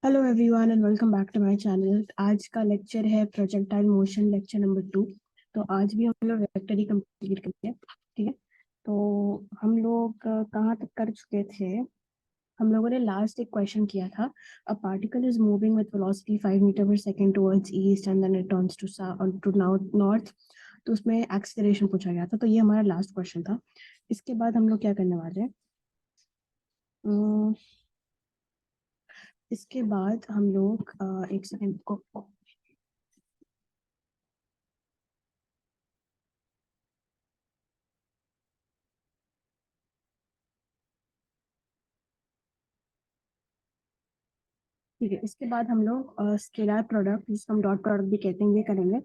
Hello everyone and welcome back to my channel. आज का lecture है प्रोजेक्टाइल मोशन लेक्चर नंबर 2। तो आज भी हम लोग वेक्टर ही कंप्लीट करेंगे। ठीक है। तो हम लोग कहाँ तक कर चुके थे? हम लोगों ने लास्ट एक क्वेश्चन किया था। A particle is moving with velocity 5 metre per second towards east and then it turns to north. तो उसमें एक्सेलरेशन पूछा गया था। तो ये हमारा लास्ट क्वेश्चन था। इसके बाद हम लोग क्या करने वाले हैं? अम, इसके बाद हम लोग एक सेकंड को। ठीक है। इसके बाद हम लोग स्केलर प्रोडक्ट, जिसको हम डॉट प्रोडक्ट भी कहते हैं, ये करेंगे।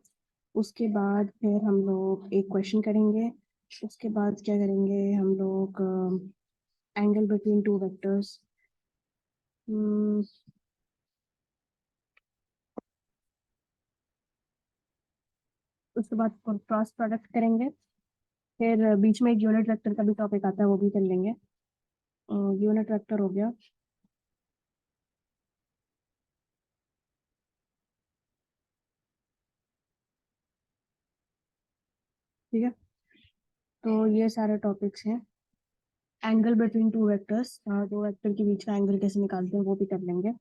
उसके बाद फिर हम लोग एक क्वेश्चन करेंगे। उसके बाद क्या करेंगे हम लोग? Angle between two vectors. उसके बाद क्रॉस प्रोडक्ट करेंगे। फिर बीच में एक यूनिट वेक्टर का भी टॉपिक आता है, वो भी कर लेंगे। यूनिट वेक्टर हो गया। ठीक है। तो ये सारे टॉपिक्स हैं। एंगल बिटवीन टू वेक्टर्स, दो वेक्टर के बीच का एंगल कैसे निकालते हैं वो भी कर लेंगे।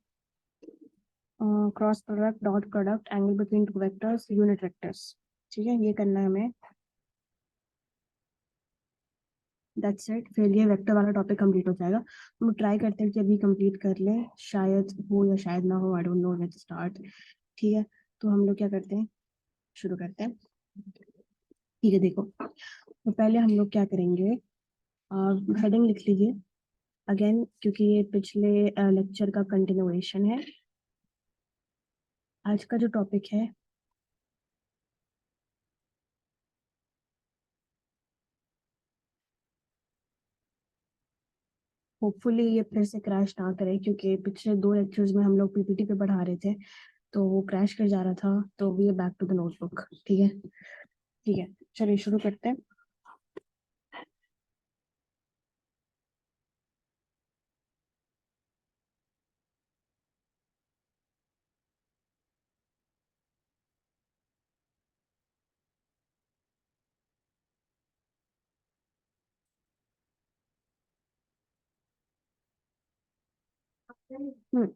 Cross product, dot product, angle between two vectors, unit vectors. ठीक है, ये करना है हमें। That's it. फिर ये वेक्टर वाला टॉपिक कंप्लीट हो जाएगा। हम ट्राई करते हैं कि अभी कंप्लीट कर लें, शायद हो या शायद ना हो, I don't know, let's start. ठीक है। तो हम लोग क्या करते हैं, शुरू करते हैं। ठीक है, देखो। तो पहले हम लोग क्या करेंगे, हेडिंग लिख लीजिए अगेन, क्योंकि ये पिछले लेक्चर का कंटिन्यूएशन है। आज का जो टॉपिक है, होपफुली ये फिर से क्रैश ना करे, क्योंकि पिछले दो लेक्चर्स में हम लोग पीपीटी पे पढ़ा रहे थे तो वो क्रैश कर जा रहा था। तो we are back to the notebook. ठीक है। ठीक है, चलिए शुरू करते हैं। हम्म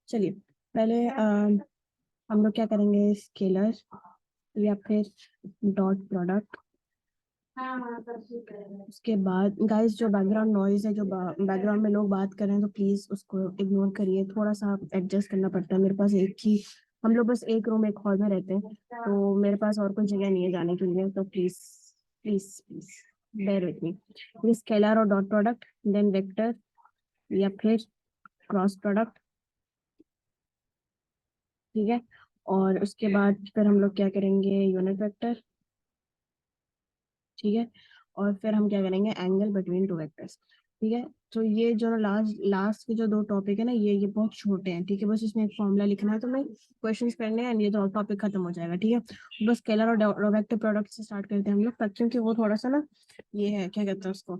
चलिए। पहले हम लोग क्या करेंगे, स्केलर या फिर डॉट प्रोडक्ट। उसके बाद गाइस, जो बैकग्राउंड नॉइज है, जो बैकग्राउंड में लोग बात कर रहे हैं, तो प्लीज उसको इग्नोर करिए। थोड़ा सा एडजस्ट करना पड़ता है। मेरे पास एक ही, हम लोग बस एक रूम एक हॉल में रहते हैं, तो मेरे पास और कोई जगह नहीं है जाने के लिए। तो please please please bear with me. ये स्केलर और डॉट प्रोडक्ट, देन वेक्टर या फिर क्रॉस प्रोडक्ट। ठीक है। और उसके बाद फिर हम लोग क्या करेंगे, यूनिट वेक्टर। ठीक है। और फिर हम क्या करेंगे, एंगल बिटवीन टू वेक्टर्स। ठीक है। तो ये जो लास्ट लास्ट के जो दो टॉपिक है ना, ये बहुत छोटे हैं। ठीक है, बस इसमें एक फॉर्मूला लिखना है, तो मैं क्वेश्चंस करने हैं, ये तो टॉपिक खत्म हो जाएगा। ठीक है। बस स्केलर और वेक्टर प्रोडक्ट से स्टार्ट करते हैं हम लोग, क्योंकि वो थोड़ा सा ना, ये है क्या कहते हैं उसको,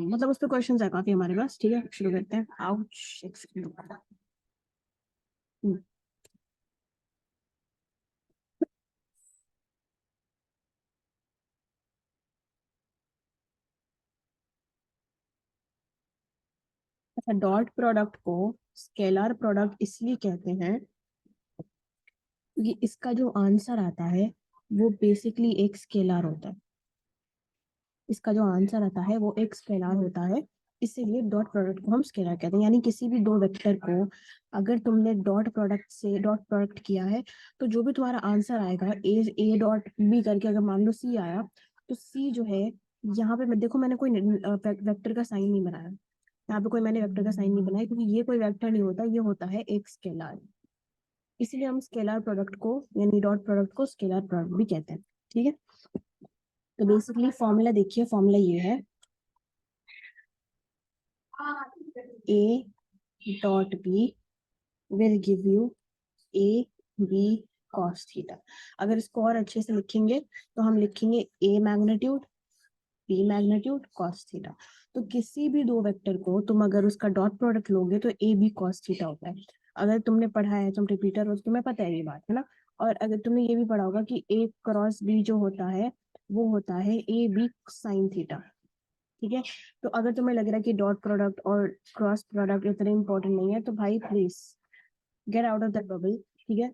मतलब उस पर क्वेश्चन है काफी हमारे पास। ठीक है, शुरू करते हैं। आउच, एक सेकंड। अच्छा, डॉट प्रोडक्ट को स्केलर प्रोडक्ट इसलिए कहते हैं क्योंकि इसका जो आंसर आता है वो बेसिकली एक स्केलर होता है। इसका जो आंसर आता है वो एक स्केलर होता है। इसीलिए डॉट प्रोडक्ट को हम स्केलर कहते हैं। यानी किसी भी दो वेक्टर को अगर तुमने डॉट प्रोडक्ट से डॉट प्रोडक्ट किया है, तो जो भी तुम्हारा आंसर आएगा, ए डॉट बी करके, अगर मान लो सी आया, तो सी जो है, यहाँ पे मैं देखो, मैंने कोई वेक्टर का साइन नहीं बनाया। यहाँ पे कोई मैंने वेक्टर का साइन नहीं बनाया, क्योंकि ये कोई वेक्टर नहीं होता, ये होता है एक स्केलर। इसीलिए हम स्केलर प्रोडक्ट को, यानी डॉट प्रोडक्ट को स्केलर प्रोडक्ट भी कहते हैं। ठीक है। तो बेसिकली फॉर्मूला देखिए, फॉर्मूला ये है, ए dot b will give you a B cos theta. अगर इसको और अच्छे से लिखेंगे तो हम लिखेंगे a magnitude p magnitude cos theta. तो किसी भी दो वेक्टर को तुम अगर उसका डॉट प्रोडक्ट लोगे तो ए बी कॉस थीटा होता है। अगर तुमने पढ़ा है, तुम रिपीटर हो तो तुम्हें पता है ये बात, है ना। और अगर तुमने ये भी पढ़ा होगा कि ए क्रॉस बी जो होता है वो होता है ए बी साइन थीटा। ठीक है। तो अगर तुम्हें लग रहा है कि डॉट प्रोडक्ट और क्रॉस प्रोडक्ट इतने इंपॉर्टेंट नहीं है तो भाई please get out of that bubble. ठीक है।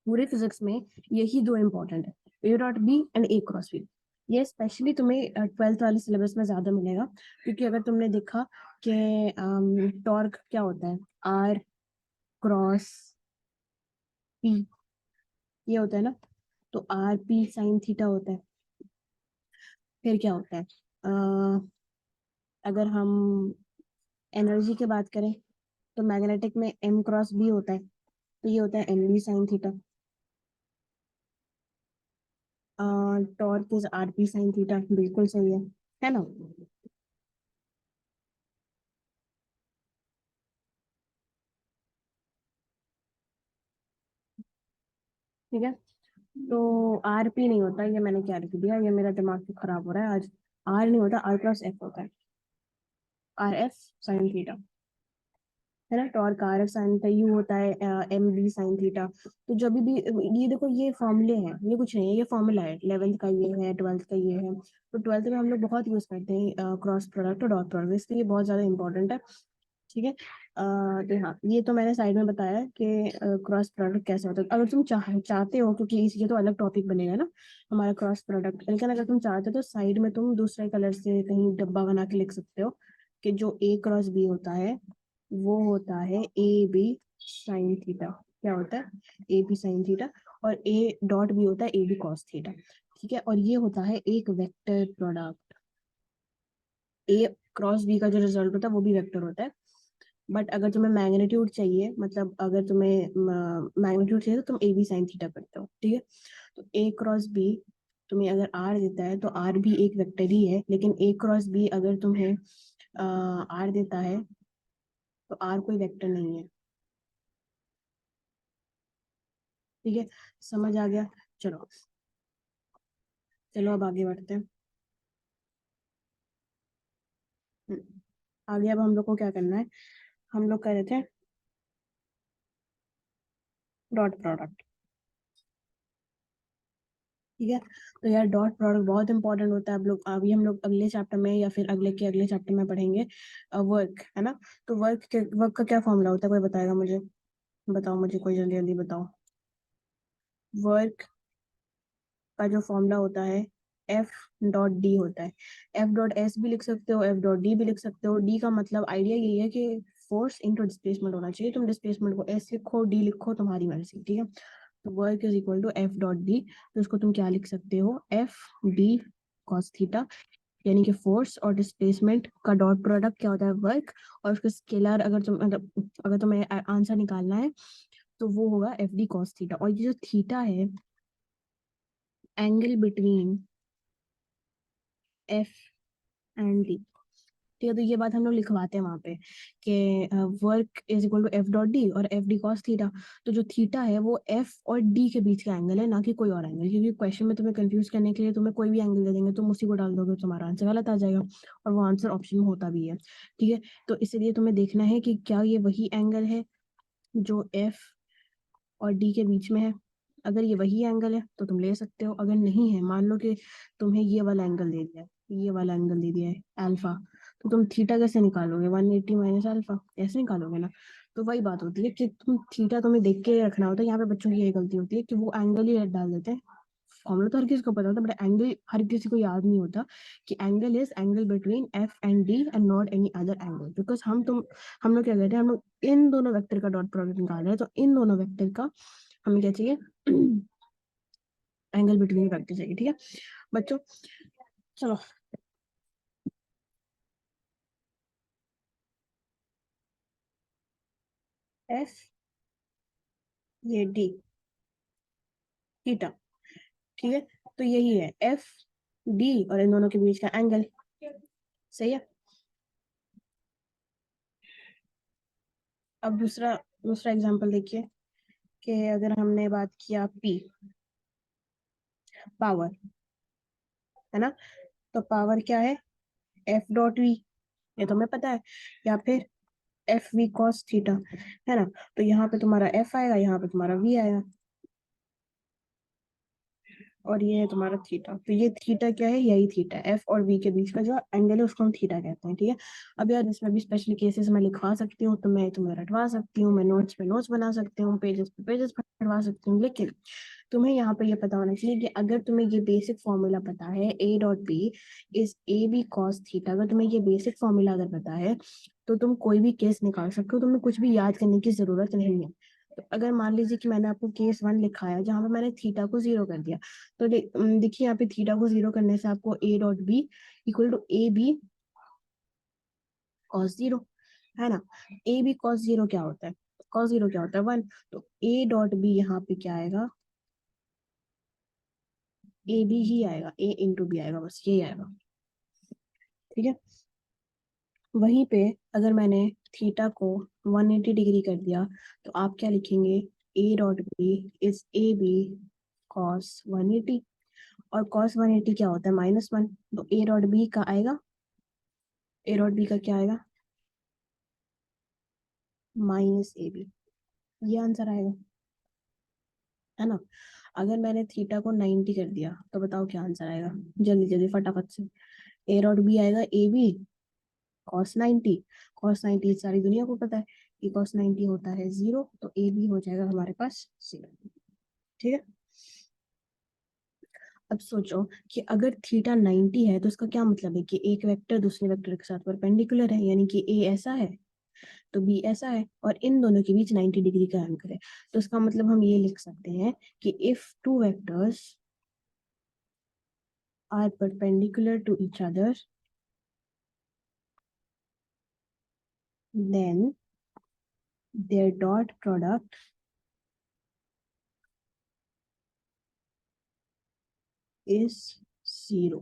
पूरे फिजिक्स में यही दो इंपॉर्टेंट है, ए dot B and A cross B. ये स्पेशली तुम्हें ट्वेल्थ वाले सिलेबस में ज्यादा मिलेगा, क्योंकि अगर तुमने देखा कि टॉर्क क्या होता है, आर क्रॉस पी, ये होता है ना। तो आर पी साइन थीटा होता है। फिर क्या होता है, अगर हम एनर्जी की बात करें तो मैग्नेटिक में एम क्रॉस बी होता है, तो ये होता है M B sine theta. Torque is R P sine theta, बिल्कुल सही है ना। ठीक है। तो आर पी नहीं होता, ये मैंने क्या लिख दिया, ये मेरा दिमाग तो खराब हो रहा है आज। आर नहीं होता, आर प्लस एफ होता है, आर एफ साइन थीटा, है ना। Torque R F sine theta, you होता है एम बी साइन थीटा। तो जब भी ये देखो, ये फॉर्मूले हैं, ये कुछ नहीं है, ये फॉर्मूला है। 11th का ये है, 12th का ये है। तो 12th में हम लोग बहुत यूज करते हैं क्रॉस प्रोडक्ट और डॉट प्रोडक्ट, इसलिए ये बहुत ज्यादा इंपॉर्टेंट है। ठीक है। तो हाँ, ये तो मैंने साइड में बताया कि क्रॉस प्रोडक्ट कैसे होता है। अगर तुम चाहते हो, क्योंकि ये तो अलग टॉपिक बनेगा ना हमारा क्रॉस प्रोडक्ट, लेकिन अगर तुम चाहते हो तो साइड में तुम दूसरे कलर से कहीं डब्बा बना के लिख सकते हो कि जो ए क्रॉस बी होता है वो होता है ए बी साइन थीटा। क्या होता है, ए बी साइन थीटा। और ए डॉट बी होता है ए बी कॉस थीटा। ठीक है। और ये होता है एक वेक्टर प्रोडक्ट। ए क्रॉस बी का जो रिजल्ट होता है वो भी वेक्टर होता है। बट अगर तुम्हें मैग्नीट्यूड चाहिए, मतलब अगर तुम्हें मैग्नीट्यूड चाहिए तो तुम ए बी साइन थीटा करते हो। ठीक है। तो ए क्रॉस बी तुम्हें अगर आर देता है तो आर भी एक वेक्टर ही है, लेकिन ए क्रॉस बी अगर तुम्हें आर देता है तो आर कोई वेक्टर नहीं है। ठीक है। समझ आ गया। चलो, चलो अब आगे बढ़ते हैं। हम्म, आगे अब हम लोग को क्या करना है, हम लोग कह रहे थे डॉट प्रोडक्ट। ठीक है। तो यार डॉट प्रोडक्ट बहुत इंपॉर्टेंट होता है। अब लोग अभी हम लोग अगले चैप्टर में या फिर अगले के अगले चैप्टर में पढ़ेंगे वर्क, है ना। तो वर्क का क्या फॉर्मूला होता है, कोई बताएगा मुझे? बताओ मुझे, कोई जल्दी जल्दी बताओ। वर्क का जो फॉर्मूला होता है एफ डॉट डी होता है। एफ डॉट एस भी लिख सकते हो, एफ डॉट डी भी लिख सकते हो। डी का मतलब आइडिया यही है कि फोर्स इंटू डिस्प्लेसमेंट होना चाहिए। तुम डिस्प्लेसमेंट को एस लिखो डी लिखो, तुम्हारी मर्जी। ठीक है। तो work is equal to F dot D. तो उसको तुम क्या लिख सकते हो, एफ डी कॉस थीटा। यानी कि फोर्स और डिस्प्लेसमेंट का डॉट प्रोडक्ट क्या होता है, वर्क। और उसका स्केलर अगर तुम मतलब अगर तुम्हें आंसर निकालना है तो वो होगा एफ डी कॉस थीटा। और ये जो थीटा है, angle between F and D. ठीक है। तो ये बात हम लोग लिखवाते हैं वहां पे कि work is equal to F dot D और एफ डी कॉस थीटा। तो जो थीटा है वो एफ और डी के बीच का एंगल है, ना कि कोई और एंगल। क्योंकि क्वेश्चन में तुम्हें कंफ्यूज करने के लिए तुम्हें कोई भी एंगल दे देंगे, तुम उसी को डाल दोगे, तुम्हारा आंसर गलत आ जाएगा। और वो आंसर ऑप्शन में होता भी है। ठीक है। तो इसलिए तुम्हें देखना है कि क्या ये वही एंगल है जो एफ और डी के बीच में है। अगर ये वही एंगल है तो तुम ले सकते हो, अगर नहीं है, मान लो कि तुम्हें ये वाला एंगल दे दिया है, ये वाला एंगल दे दिया है अल्फा, तो तुम थीटा कैसे निकालोगे, 180 माइनस अल्फा ऐसे निकालोगे ना। तो वही बात होती है कि तुम थीटा तुम्हें देख के रखना होता है। यहाँ पे बच्चों की यही गलती होती है कि वो एंगल ही डाल देते हैं। फॉर्मूला तो हर किसी को पता होता है, बट एंगल हर किसी को याद नहीं होता कि angle is angle between F and D and not any other angle. Because हम लोग क्या कहते हैं, हम लोग इन दोनों वेक्टर का डॉट प्रोडक्ट निकाल रहे हैं, तो इन दोनों वेक्टर का हमें क्या चाहिए, एंगल बिटवीन वेक्टर चाहिए। ठीक है बच्चों। चलो, एफ ये डी थीटा। ठीक है। तो यही है एफ डी और इन दोनों के बीच का एंगल। सही है। अब दूसरा दूसरा एग्जांपल देखिए कि अगर हमने बात किया पी पावर, है ना। तो पावर क्या है, एफ डॉट वी, ये तुम्हें पता है, या फिर एफ वी कॉस थीटा, है ना। तो यहाँ पे तुम्हारा एफ आएगा, यहाँ पे तुम्हारा वी आएगा, और ये है तुम्हारा थीटा। तो ये थीटा क्या है, यही थीटा, एफ और वी के बीच का जो एंगल है उसको हम थीटा कहते हैं, ठीक है। अब यार इसमें भी स्पेशल केसेस मैं लिखवा सकती हूँ, तो मैं तुम्हें रटवा सकती हूँ, मैं नोट्स पे नोट्स बना सकती हूँ, पेजेस पे पेजेस पढ़वा सकती हूँ, लेकिन तुम्हें यहाँ पे ये पता होना चाहिए कि अगर तुम्हें ये बेसिक फॉर्मूला पता है, ए dot B is A B cos theta, अगर तुम्हें ये बेसिक फॉर्मूला अगर पता है, तो तुम कोई भी केस निकाल सकते हो, तुम्हें कुछ भी याद करने की जरूरत नहीं है। तो अगर मान लीजिए कि मैंने आपको केस वन लिखाया जहां पे मैंने थीटा को जीरो कर दिया, तो देखिए यहाँ पे थीटा को जीरो करने से आपको A dot B equal to A B cos zero, है ना। ए बी कॉस जीरो क्या होता है, कॉस जीरो क्या होता है, वन। तो ए डॉट बी यहाँ पे क्या आएगा, ए बी ही आएगा, ए इंटू बी आएगा, बस यही आएगा, ठीक है। वहीं पे अगर मैंने थीटा को 180 डिग्री कर दिया, तो आप क्या लिखेंगे, A dot B is A B cos 180, और कॉस 180 क्या होता है, -1, तो ए डॉट बी का आएगा, ए डॉट बी का क्या आएगा, माइनस ए बी, ये आंसर आएगा, है ना। अगर मैंने थीटा को 90 कर दिया, तो बताओ क्या आंसर आएगा, जल्दी जल्दी फटाफट से। ए डॉट बी आएगा ए बी कॉस 90, कॉस 90 सारी दुनिया को पता है कि कॉस 90 होता है जीरो, तो ए बी हो जाएगा हमारे पास जीरो, ठीक है। अब सोचो कि अगर थीटा 90 है, तो इसका क्या मतलब है कि एक वेक्टर दूसरे वेक्टर के साथ परपेंडिकुलर है, यानी कि ए ऐसा है तो बी ऐसा है, और इन दोनों के बीच 90 डिग्री का एंगल है। तो इसका मतलब हम ये लिख सकते हैं कि if two vectors are perpendicular to each other, then their dot product is zero,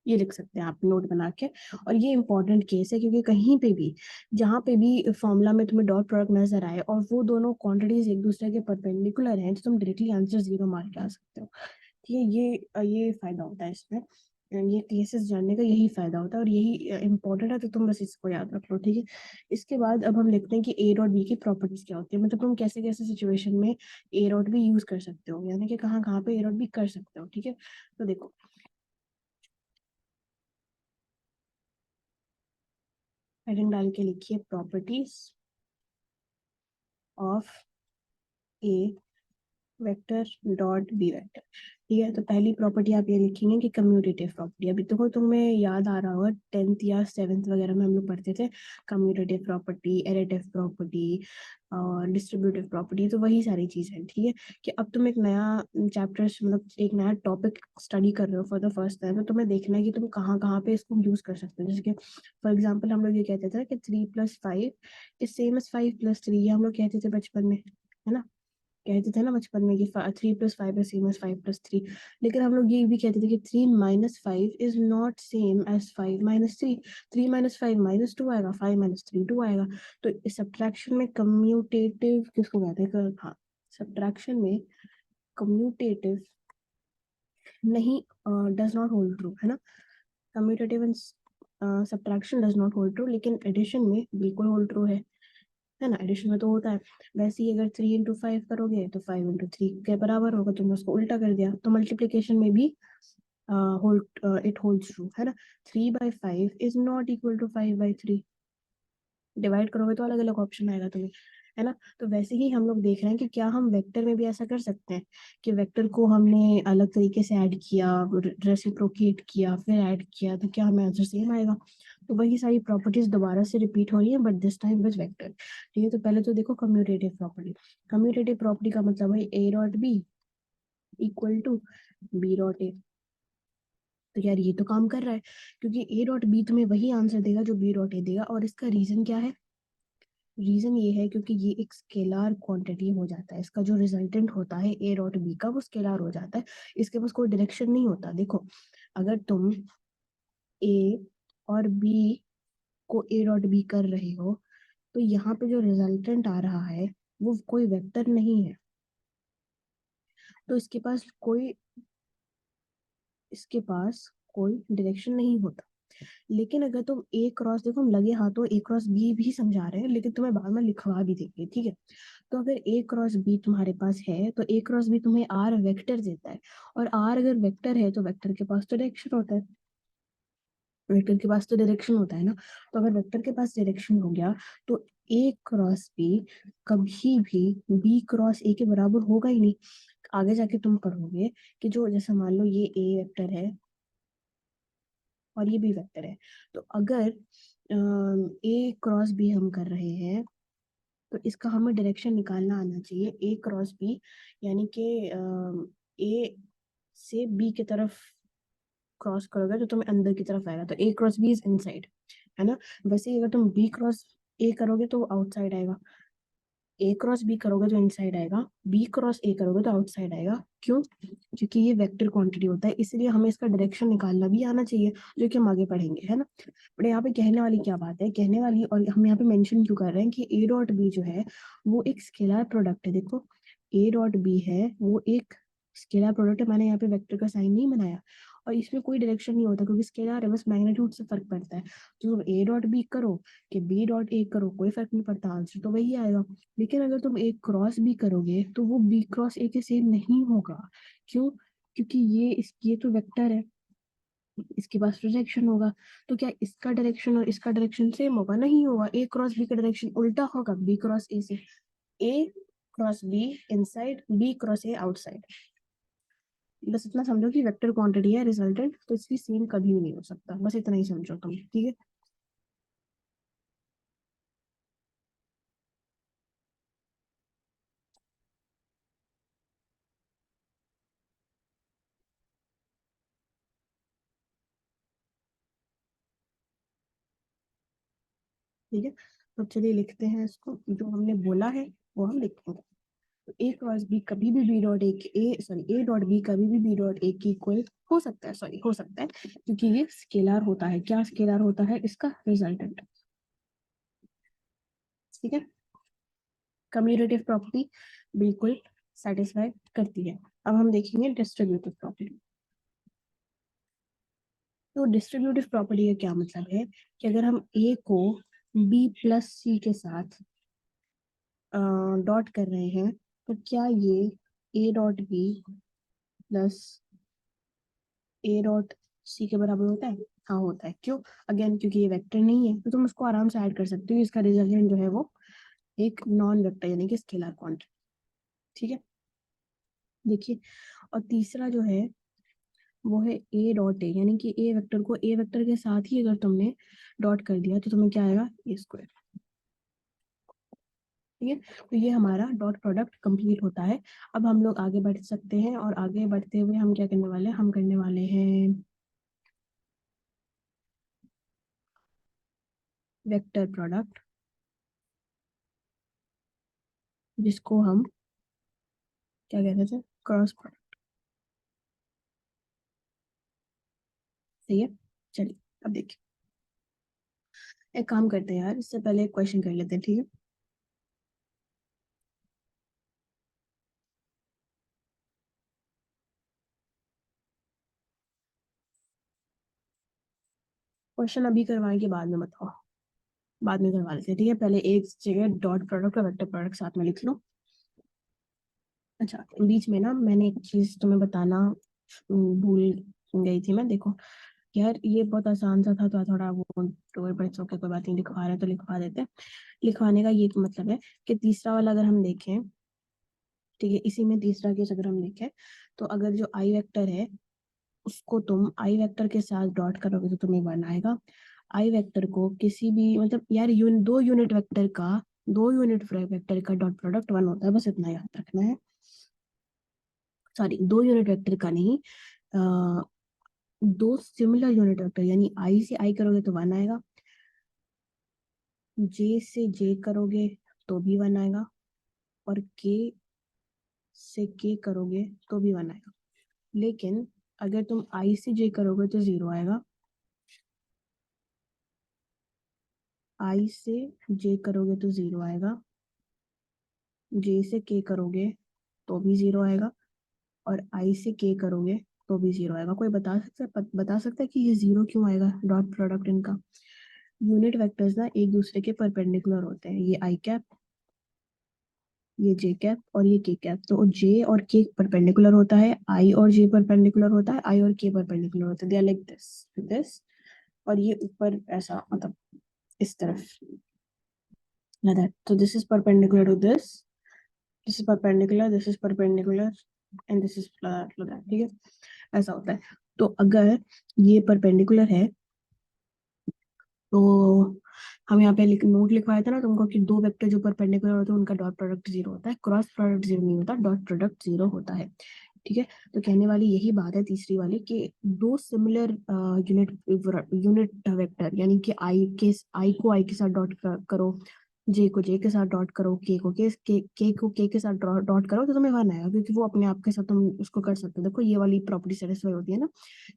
ये लिख सकते हैं आप नोट बना के। और ये इंपॉर्टेंट केस है, क्योंकि कहीं पे भी जहाँ पे भी फॉर्मूला में तुम्हें डॉट प्रोडक्ट नजर आए और वो दोनों क्वांटिटीज एक दूसरे के परपेंडिकुलर हैं, तो तुम डायरेक्टली आंसर जीरो मार के आ सकते हो, ठीक है। ये फायदा होता है इसमें, ये केसेस जानने का यही फायदा होता है, और यही इंपॉर्टेंट है, तो तुम बस इसको याद रख लो, ठीक है। इसके बाद अब हम लिखते हैं कि ए डॉट बी की प्रॉपर्टीज क्या होती है, मतलब तुम कैसे कैसे सिचुएशन में ए डॉट बी यूज कर सकते हो, यानी कि कहाँ कहाँ पे ए डॉट बी कर सकते हो, ठीक है। तो देखो, हेडिंग डाल के लिखिए properties of A vector dot B vector, ठीक है। तो पहली प्रॉपर्टी आप ये लिखेंगे कि कम्यूटेटिव प्रॉपर्टी, अभी देखो तुम्हें याद आ रहा होगा 10th या 7th वगैरह में हम लोग पढ़ते थे, कम्यूटेटिव प्रॉपर्टी, एडिटिव प्रॉपर्टी और डिस्ट्रीब्यूटिव प्रॉपर्टी, तो वही सारी चीजें हैं, ठीक है। कि अब तुम एक नया चैप्टर, मतलब एक नया टॉपिक स्टडी कर रहे हो फॉर द फर्स्ट टाइम, तो तुम्हें देखना है कि तुम कहाँ कहाँ पे इसको यूज कर सकते हो। जैसे कि फॉर एग्जाम्पल हम लोग ये कहते थे कि 3 + 5 इज सेम एज 5 + 3, ये हम लोग कहते थे बचपन में, है ना। कहते थे ना बचपन में कि 3 + 5 इज सेम एज 5 + 3, लेकिन हम लोग ये भी कहते थे कि 3 - 5 इज नॉट सेम एज 5 - 3, 3 - 5 -2 आएगा, 5 - 3 2 आएगा। तो सब्ट्रैक्शन में कम्यूटेटिव किसको कहते हैं, हाँ, सब्ट्रैक्शन में कम्यूटेटिव नहीं, डज नॉट होल्ड ट्रू, है ना। Commutative and subtraction does not hold true, लेकिन एडिशन में बिल्कुल होल्ड ट्रू है ना, एडिशन में तो होता है। वैसे ही अगर 3 × 5 करोगे तो 5 × 3 के बराबर होगा, तुमने उसको उल्टा कर दिया, तो मल्टीप्लीकेशन में भी होल्ड इट होल्ड्स ट्रू, है ना। 3/5 is not equal to 5/3, divide करोगे तो अलग अलग ऑप्शन आएगा तुम्हें, है ना। तो वैसे ही हम लोग देख रहे हैं कि क्या हम वेक्टर में भी ऐसा कर सकते हैं कि वेक्टर को हमने अलग तरीके से ऐड किया, रेसिप्रोकेट किया, फिर ऐड किया, तो क्या हमें आंसर सेम आएगा। तो वही सारी प्रॉपर्टीज दोबारा से रिपीट हो रही है, but this time with vector, ठीक है। तो पहले तो देखो कम्यूटेटिव प्रॉपर्टी, कम्यूटेटिव प्रॉपर्टी का मतलब है ए dot B equal to B dot A. तो यार ये तो काम कर रहा है, क्योंकि ए डॉट बी तुम्हें वही आंसर देगा जो बी डॉट ए देगा, और इसका रीजन क्या है, रीजन ये है क्योंकि ये एक स्केलर क्वांटिटी हो जाता है, इसका जो रिजल्टेंट होता है ए डॉट बी का वो स्केलर हो जाता है, इसके पास कोई डायरेक्शन नहीं होता। देखो, अगर तुम ए और बी को ए डॉट बी कर रहे हो, तो यहाँ पे जो रिजल्टेंट आ रहा है वो कोई वेक्टर नहीं है, तो इसके पास कोई इसके पास कोई डायरेक्शन नहीं होता। लेकिन अगर तुम ए क्रॉस, देखो हम लगे हाथों ए क्रॉस बी भी समझा रहे हैं, लेकिन तुम्हें बाद में लिखवा भी देंगे, ठीक है। तो अगर ए क्रॉस बी तुम्हारे पास है तो ए क्रॉस बी तुम्हें आर वेक्टर देता है, और आर अगर वेक्टर है तो वेक्टर के पास तो डायरेक्शन होता है, वेक्टर के पास तो डायरेक्शन होता है ना। तो अगर वेक्टर के पास डायरेक्शन हो गया तो ए क्रॉस बी कभी भी बी क्रॉस ए के बराबर होगा ही नहीं। आगे जाके तुम पढ़ोगे कि जो, जैसे मान लो ये ए वेक्टर है और ये बी वेक्टर है, तो अगर ए क्रॉस बी हम कर रहे हैं तो इसका हमें डायरेक्शन निकालना आना चाहिए। ए क्रॉस बी यानी कि ए से बी की तरफ क्रॉस करोगे तो तुम्हें अंदर की तरफ आएगा, तो ए क्रॉस बी इज इनसाइड, है ना। वैसे ही अगर तुम बी क्रॉस ए करोगे तो आउटसाइड आएगा, ए क्रॉस बी करोगे तो इनसाइड आएगा, बी क्रॉस ए करोगे तो आउटसाइड आएगा। क्यों? क्योंकि ये वेक्टर क्वांटिटी होता है, इसलिए हमें इसका डायरेक्शन निकालना भी आना चाहिए, जो कि हम आगे पढ़ेंगे, है ना। बट यहाँ पे कहने वाली क्या बात है, कहने वाली, और हम यहाँ पे मेंशन क्यों कर रहे हैं कि ए डॉट बी जो है वो एक स्केलर प्रोडक्ट है। देखो ए डॉट बी है वो एक स्केलर प्रोडक्ट है, मैंने यहाँ पे वेक्टर का साइन नहीं बनाया, और इसमें कोई डायरेक्शन नहीं होता क्योंकि स्केलर है, बस मैग्नीट्यूड से फर्क पड़ता है। तो तुम ए डॉट बी करो कि बी डॉट ए करो, कोई फर्क नहीं पड़ता, आंसर तो वही आएगा। लेकिन अगर तुम एक क्रॉस बी करोगे तो वो बी क्रॉस ए के सेम नहीं होगा। क्यों? क्योंकि ये तो वेक्टर है, इसके पास प्रोजेक्शन होगा। तो क्या इसका डायरेक्शन और इसका डायरेक्शन सेम होगा? नहीं होगा। ए क्रॉस बी का डायरेक्शन उल्टा होगा बी क्रॉस ए से, a cross b inside, b cross a outside. बस इतना समझो कि वेक्टर क्वांटिटी है रिजल्टेंट, तो इसकी सेम कभी भी नहीं हो सकता, बस इतना ही समझो तुम, ठीक है। ठीक है, तो चलिए लिखते हैं इसको, जो हमने बोला है वो हम लिखेंगे। तो ए क्रॉस बी कभी भी B dot A sorry A dot B कभी भी बी डॉट ए की इक्वल हो सकता है, सॉरी हो सकता है, क्योंकि ये स्केलर होता है। क्या स्केलर होता है? इसका रिजल्टेंट, ठीक है। कम्यूटेटिव प्रॉपर्टी बिल्कुल सेटिस्फाई करती है। अब हम देखेंगे डिस्ट्रीब्यूटिव प्रॉपर्टी। तो डिस्ट्रीब्यूटिव प्रॉपर्टी का क्या मतलब है कि अगर हम ए को बी प्लस सी के साथ डॉट कर रहे हैं तो क्या ये A dot B plus A dot C के बराबर होता है? हाँ होता है। क्यों? अगेन क्योंकि ये वेक्टर नहीं है, तो तुम उसको आराम से ऐड कर सकते हो, इसका रिजल्टेंट जो है वो एक नॉन वेक्टर यानी कि स्केलर क्वांटिटी, ठीक है। देखिए, और तीसरा जो है वो है ए डॉट ए, यानी कि ए वेक्टर को ए वेक्टर के साथ ही अगर तुमने डॉट कर दिया तो तुम्हें क्या आएगा? ए स्क्वायर, ठीक है। तो ये हमारा डॉट प्रोडक्ट कंप्लीट होता है। अब हम लोग आगे बढ़ सकते हैं, और आगे बढ़ते हुए हम क्या करने वाले हैं, हम करने वाले हैं वेक्टर प्रोडक्ट, जिसको हम क्या कहते थे? Cross product. सही है। चलिए अब देखिए, एक काम करते हैं यार, इससे पहले एक क्वेश्चन कर लेते हैं, ठीक है। क्वेश्चन अभी करवाएं कि बाद में बताओ? बाद में करवा लेते हैं, ठीक है। पहले एक जगह डॉट प्रोडक्ट और वेक्टर प्रोडक्ट साथ में लिख लो। अच्छा, बीच में ना मैंने एक चीज तुम्हें बताना भूल गई थी मैं। देखो यार, ये बहुत आसान सा था, तो थोड़ा वो टूर पर ओके, कोई बात नहीं, लिखवा रहे हैं तो लिखवा देते हैं। लिखवाने का ये मतलब है कि तीसरा वाला अगर हम देखें, ठीक है, इसी में तीसरा केस अगर हम देखें, तो अगर जो आई वेक्टर है उसको तुम आई वेक्टर के साथ डॉट करोगे तो तुम्हें वन आएगा। आई वेक्टर को किसी भी, मतलब यार दो यूनिट वेक्टर का डॉट प्रोडक्ट वन होता है, बस इतना याद रखना है। सॉरी, दो यूनिट वेक्टर का नहीं, अ, दो सिमिलर यूनिट वेक्टर, यानी आई से आई करोगे तो वन आएगा, जे से जे करोगे तो भी वन आएगा, और के से के करोगे तो भी वन आएगा। लेकिन अगर तुम आई से जे करोगे तो जीरो आएगा, आई से जे करोगे तो जीरो आएगा, जे से के करोगे तो भी जीरो आएगा, और आई से के करोगे तो भी जीरो आएगा। कोई बता सकता है कि ये जीरो क्यों आएगा डॉट प्रोडक्ट इनका? यूनिट वेक्टर्स ना एक दूसरे के परपेंडिकुलर होते हैं, ये आई कैप, ये जे कैप और ये के कैप। तो जे और के परपेंडिकुलर होता है, आई और जे परपेंडिकुलर होता है, आई और के परपेंडिकुलर होता है, दे आर लाइक दिस। और ये ऊपर ऐसा मतलब इस तरफ like that. So this is perpendicular to this is perpendicular, this is perpendicular and this is like that, ठीक है? ऐसा होता है। तो अगर ये परपेंडिकुलर है तो हम यहाँ पे नोट लिखवाया था ना तुमको कि दो वेक्टर जो परपेंडिकुलर होते हैं उनका डॉट प्रोडक्ट जीरो होता है, क्रॉस प्रोडक्ट जीरो नहीं होता, डॉट प्रोडक्ट जीरो होता है। ठीक है, तो कहने वाली यही बात है तीसरी वाली कि दो सिमिलर यूनिट यूनिट वेक्टर यानी कि आई को आई के साथ डॉट करो, जे को जे के साथ डॉट करो, के को के साथ डॉट करो तो तुम्हें वन आएगा, क्योंकि वो अपने आप के साथ तुम उसको कर सकते हो। देखो ये वाली प्रॉपर्टी सेटिस्फाई होती है ना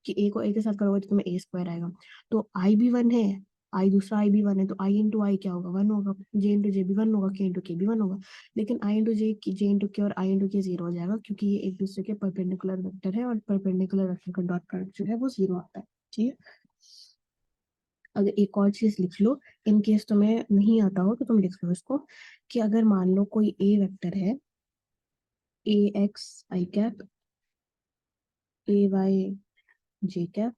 कि ए को ए के साथ करोगे तो तुम्हें ए स्क्वायर आएगा। तो आई भी वन है, आई दूसरा आई भी वन है, तो आई इंटू आई क्या होगा? वन होगा। जे इंटू जे भी वन होगा, के इंटू के भी वन होगा। लेकिन आई इंटू जे इंटू के और आई इंटू के जीरो हो जाएगा, क्योंकि ये एक दूसरे के परपेंडिकुलर वेक्टर है और परपेंडिकुलर वेक्टर का डॉट प्रोडक्ट जो है वो जीरो आता है। ठीक है, अगर एक और चीज लिख लो, इन केस तुम्हें नहीं आता हो तो तुम लिख लो इसको, कि अगर मान लो कोई ए वेक्टर है, ए एक्स आई कैप, ए वाई जे कैप,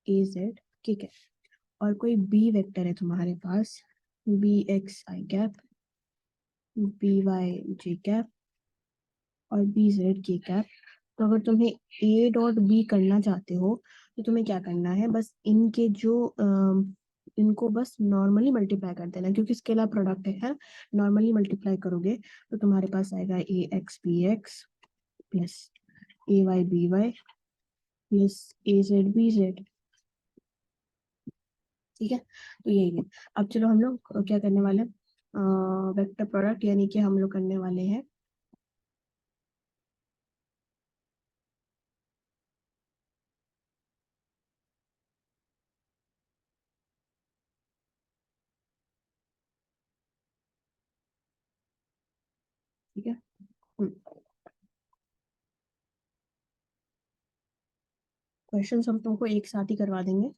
ए जेड के कैप, और कोई बी वेक्टर है तुम्हारे पास, बी एक्स आई कैप, बी वाई जे कैप और बी जेड के कैप। तो अगर तुम्हें ए डॉट बी करना चाहते हो तो तुम्हें क्या करना है, बस इनके जो इनको बस नॉर्मली मल्टीप्लाई कर देना, क्योंकि स्केलर प्रोडक्ट है। नॉर्मली मल्टीप्लाई करोगे तो तुम्हारे पास आएगा ए एक्स बी एक्स प्लस ए वाई बी वाई प्लस ए जेड बी जेड। ठीक है, तो यही है। अब चलो हम लोग क्या करने वाले हैं, वेक्टर प्रोडक्ट यानी कि हम लोग करने वाले हैं ठीक है। क्वेश्चन हम तुमको एक साथ ही करवा देंगे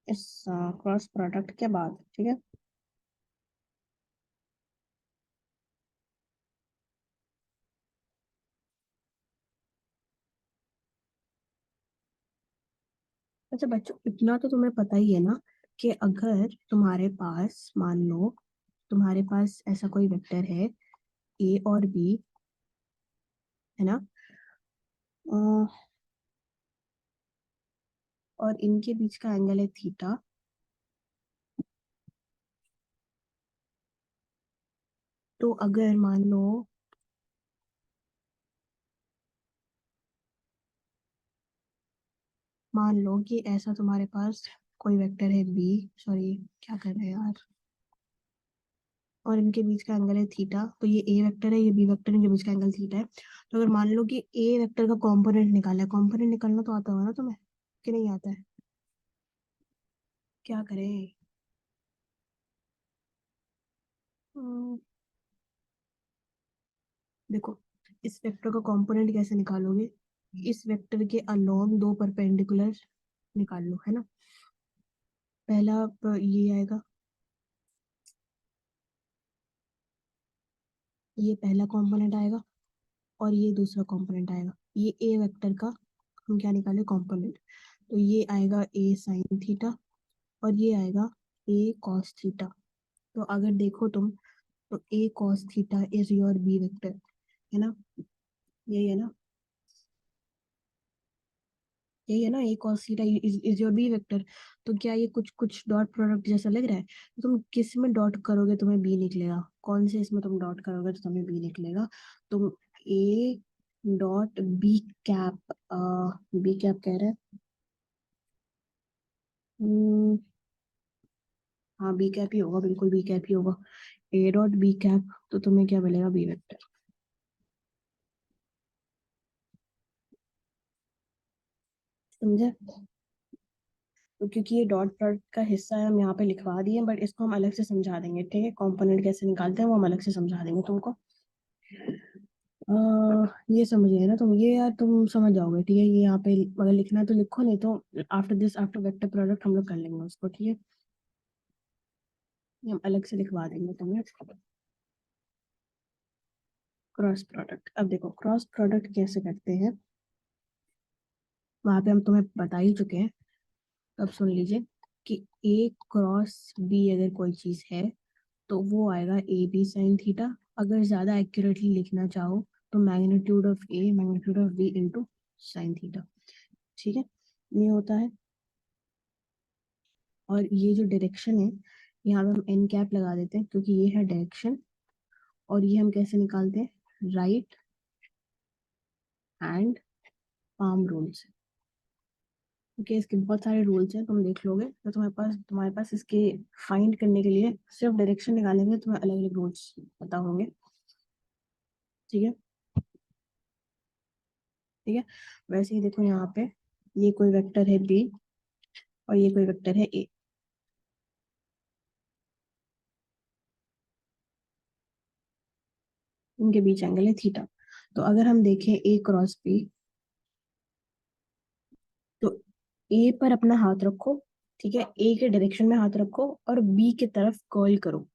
इस क्रॉस प्रोडक्ट के बाद, ठीक है। अच्छा बच्चों, इतना तो तुम्हें पता ही है ना कि अगर तुम्हारे पास मान लो तुम्हारे पास ऐसा कोई वेक्टर है ए और बी, है ना, अ, और इनके बीच का एंगल है थीटा, तो अगर मान लो कि ऐसा तुम्हारे पास कोई वेक्टर है बी, सॉरी क्या कर रहे हैं यार, और इनके बीच का एंगल है थीटा, तो ये ए वेक्टर है, ये बी वेक्टर है, इनके बीच का एंगल थीटा है। तो अगर मान लो कि ए वेक्टर का कंपोनेंट निकाला है, कंपोनेंट निकालना तो आता होगा ना तुम्हें कि नहीं आता है? क्या करें? हम्म, देखो, इस वेक्टर का कंपोनेंट कैसे निकालोगे, इस वेक्टर के अलोंग दो परपेंडिकुलर निकाल लो, है ना। पहला ये आएगा, ये पहला कंपोनेंट आएगा और ये दूसरा कंपोनेंट आएगा, ये ए वेक्टर का हम क्या निकाले कंपोनेंट। तो ये आएगा ए साइन थीटा और ये आएगा ए कॉस थीटा। तो अगर देखो तुम, तो a cos theta is your b vector, है ना, यही है ना, यही है ना, a cos theta is your b vector. तो क्या ये कुछ कुछ डॉट प्रोडक्ट जैसा लग रहा है? तो तुम किस में डॉट करोगे तुम्हें बी निकलेगा, कौन से इसमें तुम डॉट करोगे तो तुम्हें बी निकलेगा? तुम A dot B cap, B cap कह रहे हैं, हम्म, हाँ बी कैप ही होगा, बिल्कुल बी कैप ही होगा, ए डॉट बी कैप। तो तुम्हें क्या मिलेगा? B vector. समझे? तो क्योंकि ये डॉट प्रोडक्ट का हिस्सा है हम यहाँ पे लिखवा दिए, बट इसको हम अलग से समझा देंगे, ठीक है, कंपोनेंट कैसे निकालते हैं वो हम अलग से समझा देंगे तुमको। ये समझ गए ना तुम, ये यार तुम समझ जाओगे, ठीक है। ये यहाँ पे अगर लिखना है तो लिखो, नहीं तो after this, after vector product हम लोग कर लेंगे उसको, ठीक है। ये हम अलग से लिखवा देंगे तुम्हें। क्रॉस प्रोडक्ट, अब देखो क्रॉस प्रोडक्ट कैसे करते हैं, वहां पे हम तुम्हें बता ही चुके हैं। अब सुन लीजिए कि ए क्रॉस बी अगर कोई चीज है तो वो आएगा ए बी साइन थीटा। अगर ज्यादा एक्यूरेटली लिखना चाहो तो magnitude of A magnitude of B into sine theta, ठीक है। ये होता है। और ये जो डायरेक्शन है, यहाँ पे हम एन कैप लगा देते हैं क्योंकि ये है डायरेक्शन। और ये हम कैसे निकालते हैं, राइट हैंड पाम रूल से। ओके, इसके बहुत सारे रूल्स हैं, तुम देख लोगे तो तुम्हारे पास इसके फाइंड करने के लिए सिर्फ डायरेक्शन निकालेंगे तुम्हें अलग अलग रूल्स पता होंगे, ठीक है। ठीक है, वैसे ही देखो यहाँ पे ये कोई वेक्टर है बी और ये कोई वेक्टर है ए, इनके बीच एंगल है थीटा। तो अगर हम देखें ए क्रॉस बी, तो ए पर अपना हाथ रखो, ठीक है। ए के डायरेक्शन में हाथ रखो और बी की तरफ कर्ल करो।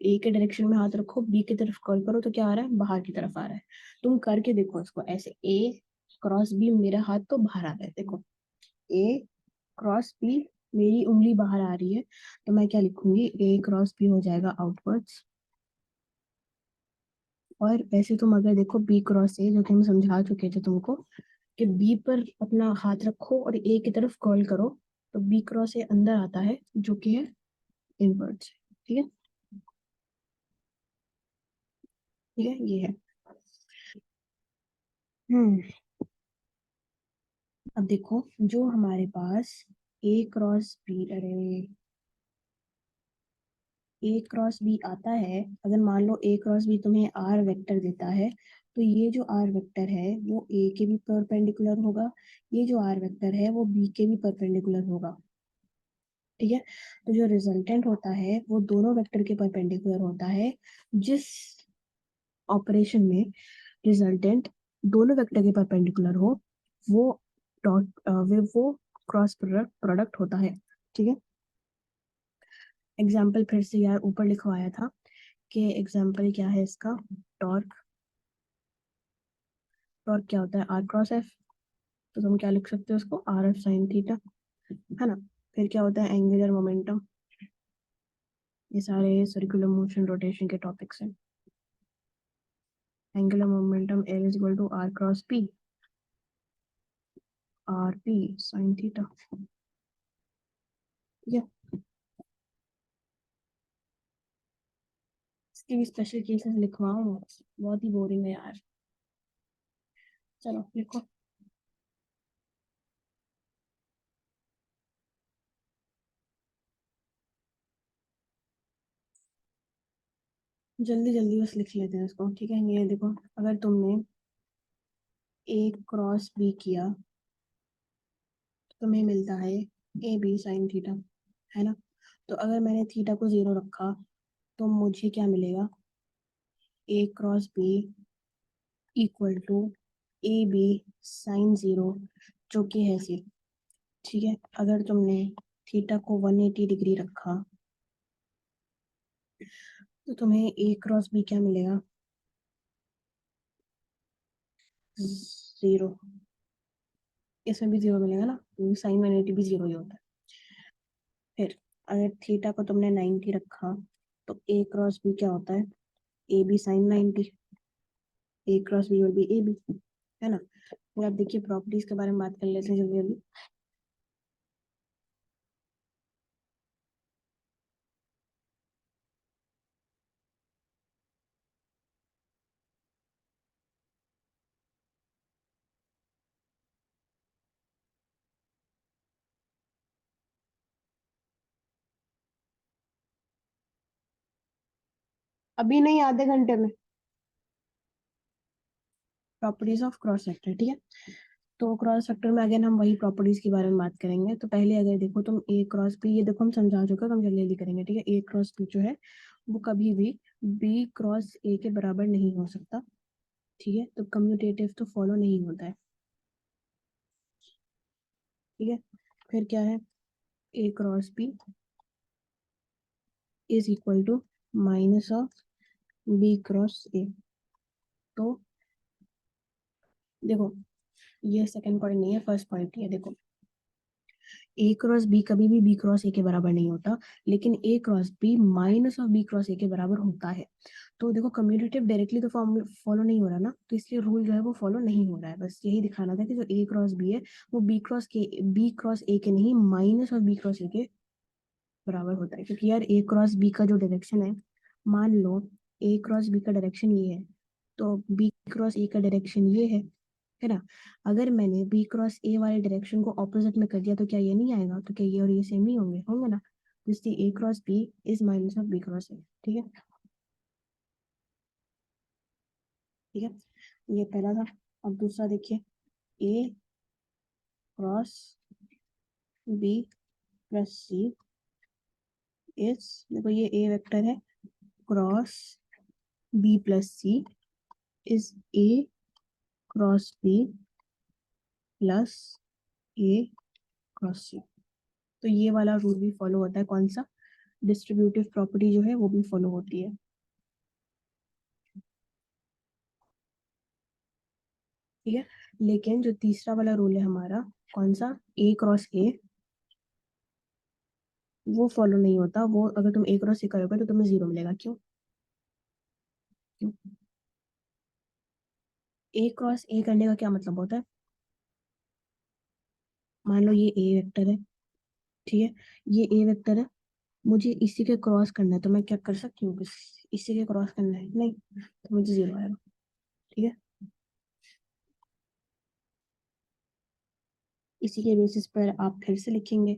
ए के डायरेक्शन में हाथ रखो, बी की तरफ कर्ल करो, तो क्या आ रहा है, बाहर की तरफ आ रहा है। तुम करके देखो इसको ऐसे, ए क्रॉस बी, मेरा हाथ तो बाहर आ रहा है, देखो ए क्रॉस बी, मेरी उंगली बाहर आ रही है, तो मैं क्या लिखूंगी, ए क्रॉस बी हो जाएगा आउटवर्ड्स। और वैसे तुम अगर देखो बी क्रॉस ए, जो कि हम समझा चुके थे तुमको, कि बी पर अपना हाथ रखो और ए की तरफ कर्ल करो, तो बी क्रॉस ए अंदर आता है जो कि है इनवर्ड्स, ठीक है। ठीक है, ये है। हम्म, अब देखो जो हमारे पास ए क्रॉस बी, अरे ए क्रॉस बी आता है, अगर मान लो ए क्रॉस बी तुम्हें आर वेक्टर देता है, तो ये जो आर वेक्टर है वो ए के भी परपेंडिकुलर होगा, ये जो आर वेक्टर है वो बी के भी परपेंडिकुलर होगा, ठीक है। तो जो रिजल्टेंट होता है वो दोनों वेक्टर के परपेंडिकुलर होता है। जिस ऑपरेशन में रिजल्टेंट दोनों वेक्टर के परपेंडिकुलर हो, वो वो क्रॉस प्रोडक्ट प्रोडक्ट होता है, ठीक है। एग्जाम्पल फिर से यार ऊपर लिखवाया था कि एग्जाम्पल क्या है इसका, टॉर्क। टॉर्क क्या होता है, आर क्रॉस एफ। तो तुम क्या लिख सकते हो उसको, आर एफ साइन थीटा, है ना। फिर क्या होता है एंगुलर मोमेंटम, ये सारे सर्कुलर मोशन रोटेशन के टॉपिक्स हैं। Angular momentum L is equal to R cross P, R P sine theta, ठीक है। इसकी भी स्पेशल केसेस लिखवाऊं, बहुत ही बोरिंग है यार। चलो लिखो। जल्दी जल्दी बस लिख लेते हैं इसको, ठीक है। ये देखो, अगर तुमने ए क्रॉस बी किया तो तुम्हें मिलता है ए बी साइन थीटा, है ना। तो अगर मैंने थीटा को जीरो रखा तो मुझे क्या मिलेगा, a cross b equal to A B sine zero, जो कि है सी, ठीक है। अगर तुमने थीटा को 180 डिग्री रखा तो तुम्हें ए क्रॉस बी क्या मिलेगा, जीरो। इसमें भी जीरो मिलेगा ना, साइन 180 भी जीरो ही होता है। फिर अगर थीटा को तुमने 90 रखा तो ए क्रॉस बी क्या होता है, A B sine 90, A cross B और बी ए बी, है ना। फिर आप देखिए प्रॉपर्टीज के बारे में बात कर लेते हैं जल्दी जल्दी। अभी नहीं, आधे घंटे में। प्रॉपर्टीज ऑफ क्रॉस सेक्टर, ठीक है। तो क्रॉस सेक्टर में अगेन हम वही प्रॉपर्टीज के बारे में बात करेंगे। तो पहले अगर देखो तुम ए क्रॉस बी, ये देखो हम समझा चुके हैं, तो हम जल्दी जल्दी करेंगे, ठीक है। ए क्रॉस बी जो है वो कभी भी बी क्रॉस ए के बराबर नहीं हो सकता, ठीक है, तो कम्यूटेटिव तो फॉलो नहीं होता है। ठीक है, फिर क्या है, a cross b is equal to minus of B cross a. तो देखो, ये सेकंड पॉइंट नहीं है, फर्स्ट पॉइंट ही है। देखो, ए क्रॉस बी कभी भी बी क्रॉस ए के बराबर नहीं होता, लेकिन a cross b minus of B cross ए के बराबर होता है। तो देखो, कम्यूटेटिव डायरेक्टली तो फॉलो नहीं हो रहा ना, तो इसलिए रूल जो है वो फॉलो नहीं हो रहा है। बस यही दिखाना था कि जो ए क्रॉस बी है वो बी क्रॉस ए के नहीं, माइनस ऑफ बी क्रॉस ए के बराबर होता है। क्योंकि यार ए क्रॉस बी का जो डायरेक्शन है, मान लो ए क्रॉस बी का डायरेक्शन ये है, तो बी क्रॉस ए का डायरेक्शन ये है ना। अगर मैंने बी क्रॉस ए वाले डायरेक्शन को ऑपोजिट में कर दिया तो क्या ये नहीं आएगा? तो क्या ये और ये सेम नहीं होंगे? होंगे ना। तो इसलिए a cross b is minus of B cross a. ठीक है, ठीक है, ये पहला था। अब दूसरा देखिए, a cross b plus c is, देखो ये ए वेक्टर है, cross b plus c is a cross b plus a cross c. तो ये वाला रूल भी फॉलो होता है, कौन सा? डिस्ट्रीब्यूटिव प्रॉपर्टी जो है वो भी फॉलो होती है। ठीक है, लेकिन जो तीसरा वाला रूल है हमारा, कौन सा? ए क्रॉस ए, वो फॉलो नहीं होता। वो अगर तुम ए क्रॉस ए करोगे तो तुम्हें जीरो मिलेगा। क्यों? क्यों? ए क्रॉस ए करने का क्या मतलब होता है? मान लो ये ए वेक्टर है, ठीक है, ये ए वेक्टर है, मुझे इसी के क्रॉस करना है, तो मैं क्या कर सकती हूँ? बस इसी के क्रॉस करना है, नहीं तो मुझे जीरो आएगा। ठीक है, इसी के बेसिस पर आप फिर से लिखेंगे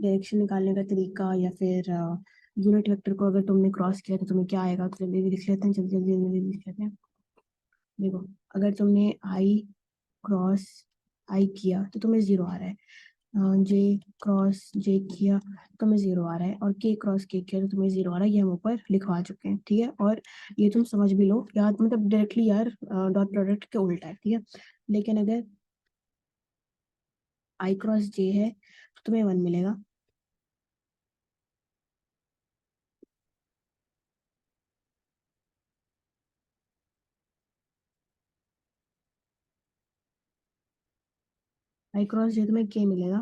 डायरेक्शन निकालने का तरीका, या फिर यूनिट वेक्टर को अगर तुमने क्रॉस किया तो तुम्हें क्या आएगा। तो जल्दी लिख लेते हैं, जल्दी जल्दी जल्दी लिख लेते हैं। देखो, अगर तुमने आई क्रॉस आई किया तो तुम्हें जीरो आ रहा है, जे क्रॉस जे किया तो तुम्हें जीरो आ रहा है, और के क्रॉस के किया तो तुम्हें जीरो आ रहा है। ये हम ऊपर लिखवा चुके हैं। ठीक है, और ये तुम समझ भी लो याद, मतलब डायरेक्टली यार डॉट प्रोडक्ट के उल्टा है। ठीक है, लेकिन अगर आई क्रॉस जे है तो तुम्हें वन मिलेगा। आई क्रॉस जे तुम्हें के मिलेगा।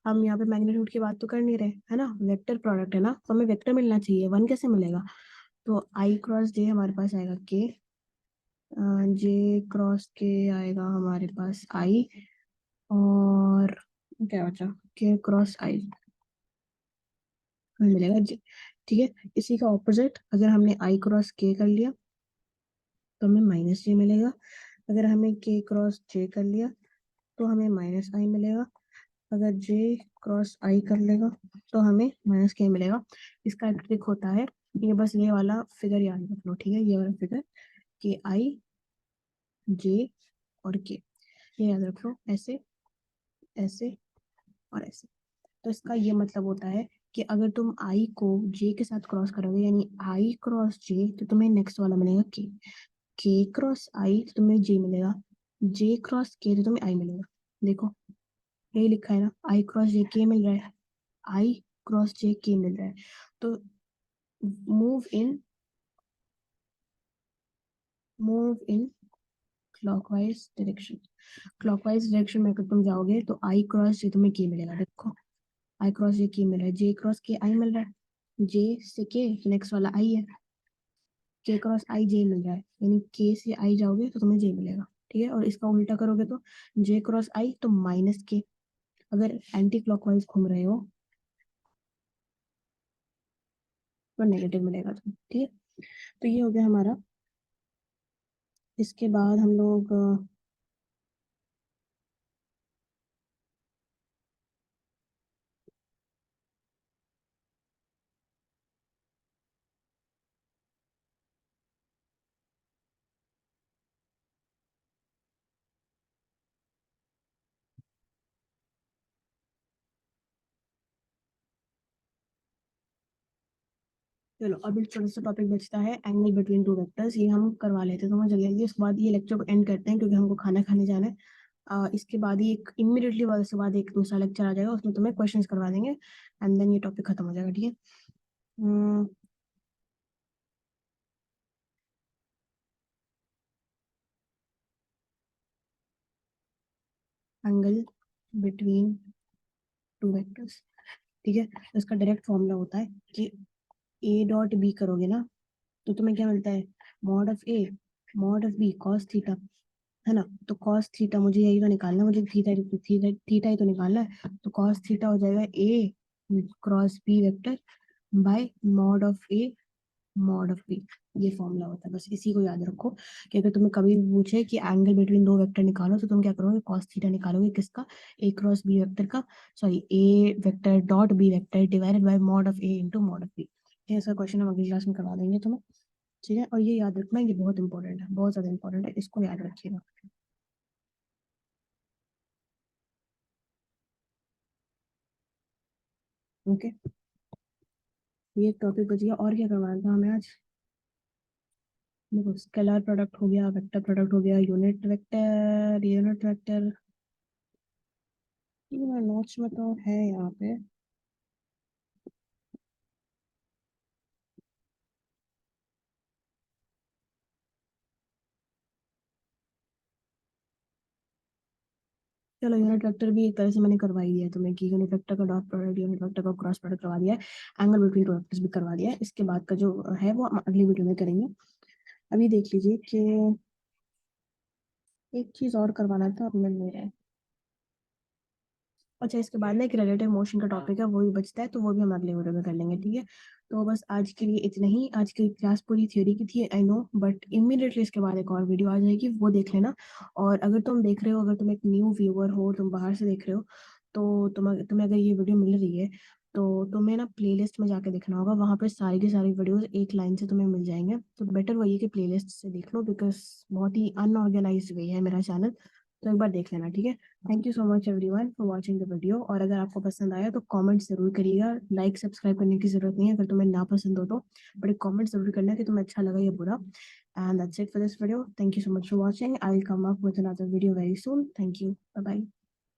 हम यहाँ पे मैग्नीट्यूड की बात तो कर नहीं रहे, है ना, वेक्टर प्रोडक्ट है ना, तो हमें वेक्टर मिलना चाहिए, वन कैसे मिलेगा? तो आई क्रॉस जे हमारे पास आएगा के, जे क्रॉस के आएगा हमारे पास आई, और क्या बचा? के क्रॉस आई हमें मिलेगा जे। ठीक है, इसी का ऑपोजिट, अगर हमने आई क्रॉस के कर लिया तो हमें माइनस जे मिलेगा। अगर हमें के क्रॉस जे कर लिया तो हमें माइनस आई मिलेगा। अगर जे क्रॉस आई कर लेगा तो हमें माइनस के मिलेगा। इसका एक ट्रिक होता है, ये बस ये वाला फिगर याद रख लो। ठीक है, ये वाला फिगर, के आई जे और के, ये याद रख लो, ऐसे ऐसे और ऐसे। तो इसका ये मतलब होता है कि अगर तुम आई को जे के साथ क्रॉस करोगे, यानी आई क्रॉस जे, तो तुम्हें नेक्स्ट वाला मिलेगा के क्रॉस आई तो तुम्हें जे मिलेगा, जे क्रॉस के तो तुम्हें आई मिलेगा। देखो, यही लिखा है ना, आई क्रॉस जे के मिल रहा है, आई क्रॉस जे के मिल रहा है। तो move in move in clockwise direction. Clockwise direction में अगर तुम जाओगे तो आई क्रॉस जे तुम्हें के मिलेगा। देखो, आई क्रॉस जे के मिल रहा है, जे क्रॉस के आई मिल रहा है, जे से के नेक्स्ट वाला आई है, के क्रॉस आई जे मिल रहा है, यानी के से आई जाओगे तो तुम्हें जे मिलेगा। ठीक है, और इसका उल्टा करोगे तो जे क्रॉस आई तो माइनस के, अगर एंटी क्लॉकवाइज घूम रहे हो तो नेगेटिव मिलेगा तुम्हें। ठीक है, तो ये हो गया हमारा। इसके बाद हम लोग चलो अब एक छोटा सा टॉपिक बचता है, एंगल बिटवीन टू वेक्टर्स। ये हम करवा लेते हैं, तो मैं जल्दी जल्दी उसके बाद ये लेक्चर को एंड करते हैं क्योंकि हमको खाना खाने जाना है। इसके बाद ही एक इमीडिएटली वाले के बाद एक दूसरा लेक्चर आ जाएगा, उसमें तुम्हें क्वेश्चंस करवा देंगे एंड देन ये टॉपिक खत्म हो जाएगा, ठीक है। एंगल बिटवीन टू वेक्टर्स, ठीक है। तो इसका डायरेक्ट फॉर्मूला होता है कि ए डॉट बी करोगे ना, तो तुम्हें क्या मिलता है, mod of A mod of B cos theta, है ना। तो कॉस थीटा मुझे यही तो निकालना है, मुझे थीटा थीटा थीटा ही तो निकालना है। तो कॉस थीटा हो जाएगा a cross B vector by mod of A mod of b. ये फॉर्मूला होता है, बस इसी को याद रखो कि अगर तुम्हें कभी भी पूछे कि एंगल बिटवीन दो वेक्टर निकालो, तो तुम क्या करोगे, कॉस थीटा निकालोगे, किसका, ए क्रॉस बी वेक्टर का, sorry A vector dot B vector divided by mod of A into mod of B. ऐसा क्वेश्चन हम अगली क्लास में करवा देंगे तुम्हें, ठीक है। और ये याद रखना, ये बहुत इंपॉर्टेंट है, बहुत ज्यादा इंपॉर्टेंट है, इसको याद रखिएगा। ओके, ये टॉपिक बच गया। और क्या करवाना था हमें आज, देखो स्केलर प्रोडक्ट हो गया, वेक्टर प्रोडक्ट हो गया, यूनिट वेक्टर, ये नोट्स में तो है यहाँ पे। चलो यूनिट वेक्टर भी एक तरह से मैंने करवा ही दिया है तुम्हें, कि यूनिट वेक्टर का डॉट प्रोडक्ट, यूनिट वेक्टर का क्रॉस प्रोडक्ट करवा दिया है, एंगल बिटवीन टू वेक्टर्स भी करवा दिया है। इसके बाद का जो है वो हम अगली वीडियो में करेंगे। अभी देख लीजिए कि एक चीज और करवाना था अपने मेरे, अच्छा इसके बाद ना एक रिलेटिव मोशन का टॉपिक है, वो भी बचता है, तो वो भी हम अगले वीडियो में कर लेंगे, ठीक है। तो बस आज के लिए इतना ही, आज की क्लास पूरी थ्योरी की थी आई नो, बट इमीडिएटली इसके बाद एक और वीडियो आ जाएगी, वो देख लेना। और अगर तुम देख रहे हो, अगर तुम एक न्यू व्यूअर हो, तुम बाहर से देख रहे हो, तो तुम्हें अगर ये वीडियो मिल रही है, तो तुम्हें ना प्लेलिस्ट में जाके देखना होगा, वहां पे सारी की सारी वीडियोस एक लाइन से तुम्हें मिल जाएंगे। तो बेटर वही है कि प्लेलिस्ट से देख लो, बिकॉज बहुत ही अनऑर्गेनाइज्ड वे है मेरा चैनल, तो एक बार देख लेना, ठीक है। Thank you so much everyone for watching the video, और अगर आपको पसंद आया तो कमेंट जरूर करिएगा, लाइक सब्सक्राइब करने की जरूरत नहीं है अगर तुम्हें ना पसंद हो तो, बट एक कमेंट जरूर करना कि तुम्हें अच्छा लगा या बुरा। And that's it for this video, thank you so much for watching, I will come up with another video very soon, thank you, bye bye.